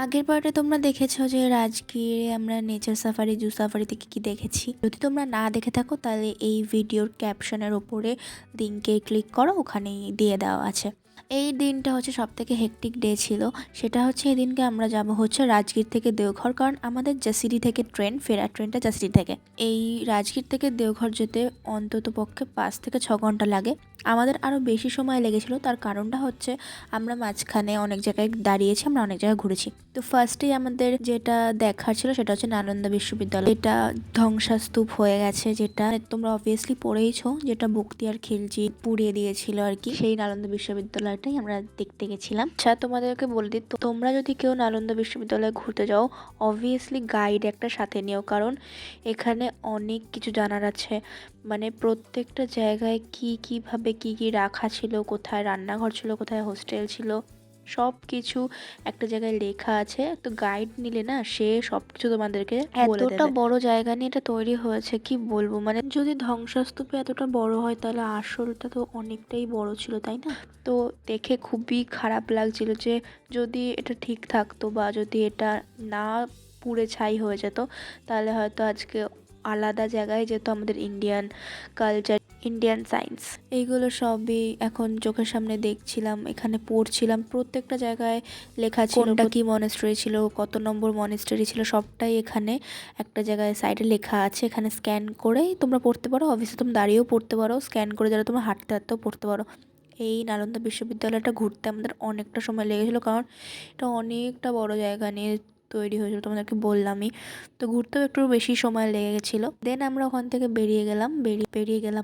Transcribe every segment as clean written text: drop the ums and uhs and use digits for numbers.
আগের পার্টে তোমরা দেখেছো যে রাজগীরে আমরা নেচার সাফারি জু সাফারিতে কী কী দেখেছি। যদি তোমরা না দেখে থাকো তাহলে এই ভিডিওর ক্যাপশনের ওপরে লিঙ্কে ক্লিক করো, ওখানেই দিয়ে দেওয়া আছে। এই দিনটা হচ্ছে সবথেকে হেকটিক ডে ছিল। সেটা হচ্ছে এই দিনকে আমরা যাব হচ্ছে রাজগীর থেকে দেওঘর, কারণ আমাদের জাসিডি থেকে ট্রেন, ফেরার ট্রেনটা জাসিডি থেকে। এই রাজগীর থেকে দেওঘর যেতে অন্তত পক্ষে 5 থেকে 6 ঘন্টা লাগে। আমাদের আরও বেশি সময় লেগেছিল, তার কারণটা হচ্ছে আমরা মাঝখানে অনেক জায়গায় দাঁড়িয়েছি, আমরা অনেক জায়গায় ঘুরেছি। তো ফার্স্টেই আমাদের যেটা দেখার ছিল সেটা হচ্ছে নালন্দা বিশ্ববিদ্যালয়। এটা ধ্বংসাস্তূপ হয়ে গেছে, যেটা তোমরা অবভিয়াসলি পড়েইছো, যেটা বখতিয়ার খিলজি পুড়িয়ে দিয়েছিল আর কি। সেই নালন্দা বিশ্ববিদ্যালয়টাই আমরা দেখতে গেছিলাম। আচ্ছা, তোমাদেরকে বলে দিই, তোমরা যদি কেউ নালন্দা বিশ্ববিদ্যালয়ে ঘুরতে যাও অবভিয়াসলি গাইড একটা সাথে নিও, কারণ এখানে অনেক কিছু জানার আছে। মানে প্রত্যেকটা জায়গায় কীভাবে কী রাখা ছিল, কোথায় রান্নাঘর ছিল, কোথায় হোস্টেল ছিল, সব কিছু একটা জায়গায় লেখা আছে। তো গাইড নিলে না, সে সব কিছু তোমাদেরকে বলে দেবে। এতটা বড় জায়গা নিয়ে এটা তৈরি হয়েছে, কি বলবো, মানে যদি ধ্বংসস্তূপে এতটা বড় হয় তাহলে আসলটা তো অনেকটাই বড় ছিল, তাই না? তো দেখে খুবই খারাপ লাগছিল যে যদি এটা ঠিক থাকতো বা যদি এটা না পুড়ে ছাই হয়ে যেত, তাহলে হয়তো আজকে আলাদা জায়গায় যেত আমাদের ইন্ডিয়ান কালচার, ইন্ডিয়ান সায়েন্স, এইগুলো সবই এখন চোখের সামনে দেখছিলাম, এখানে পড়ছিলাম। প্রত্যেকটা জায়গায় লেখা ছিল কোনটা কি মনেস্ট্রি ছিল, কত নম্বর মনেস্ট্রি ছিল, সবটাই এখানে একটা জায়গায় সাইডে লেখা আছে। এখানে স্ক্যান করেই তোমরা পড়তে পারো, অবশ্যই তোমরা দাঁড়িয়েও পড়তে পারো, স্ক্যান করে যারা তোমরা হাঁটতে হাঁটতেও পড়তে পারো। এই নালন্দা বিশ্ববিদ্যালয়টা ঘুরতে আমাদের অনেকটা সময় লেগেছিলো, কারণ এটা অনেকটা বড় জায়গা নিয়ে তৈরি হয়েছিল, তোমাদেরকে বললামই। তো ঘুরতেও একটু বেশি সময় লেগে গেছিলো। দেন আমরা ওখান থেকে বেরিয়ে গেলাম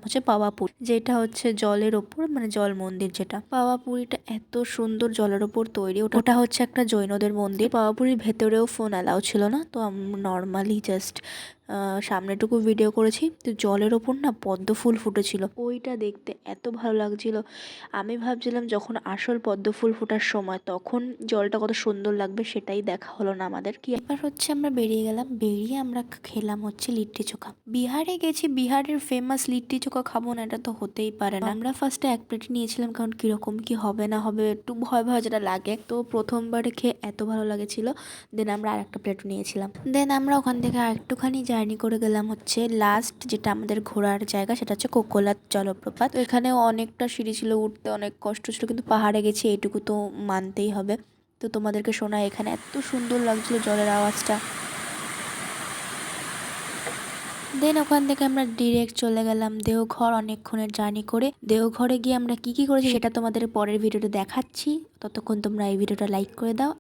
হচ্ছে পাওয়াপুরি, যেটা হচ্ছে জলের ওপর, মানে জল মন্দির। যেটা পাওয়াপুরিটা এত সুন্দর জলের ওপর তৈরি, ওটা হচ্ছে একটা জৈনদের মন্দির। পাওয়াপুরির ভেতরেও ফোন অ্যালাউ ছিল না, তো আমরা নর্মালি জাস্ট সামনেটুকু ভিডিও করেছি। তো জলের ওপর না পদ্ম ফুল ফুটেছিল, ওইটা দেখতে এত ভালো লাগছিল। আমি ভাবছিলাম যখন আসল পদ্ম ফুল ফোটার সময় তখন জলটা কত সুন্দর লাগবে, সেটাই দেখা হলো না আমাদের। কি এবার হচ্ছে আমরা বেরিয়ে গেলাম, বেরিয়ে আমরা খেলাম হচ্ছে লিট্টি চোখা। বিহারে গেছি, বিহারের ফেমাস লিট্টি চোখা খাবো না, এটা তো হতেই পারে না। আমরা ফার্স্টে 1 প্লেট নিয়েছিলাম, কারণ কিরকম কি হবে না হবে একটু ভয় ভয় যেটা লাগে। তো প্রথমবারে খেয়ে এত ভালো লাগেছিল, দেন আমরা আরেকটা প্লেট নিয়েছিলাম। দেন আমরা ওখান থেকে আরেকটুখানি জার্নি করে গেলাম হচ্ছে লাস্ট যেটা আমাদের ঘোরার জায়গা, সেটা হচ্ছে কোকোলাত জলপ্রপাত। তো এখানেও অনেকটা সিঁড়ি ছিল, উঠতে অনেক কষ্ট ছিল, কিন্তু পাহাড়ে গেছি এইটুকু তো মানতেই হবে। তো তোমাদেরকে শোনায়, এখানে এত সুন্দর লাগছিল জলের আওয়াজটা। দেন ওখান থেকে আমরা ডিরেক্ট চলে গেলাম দেওঘর, অনেকক্ষণের জার্নি করে। দেওঘরে গিয়ে আমরা কি করেছি সেটা তোমাদের পরের ভিডিওতে দেখাচ্ছি। ততক্ষণ তোমরা এই ভিডিওটা লাইক করে দাও।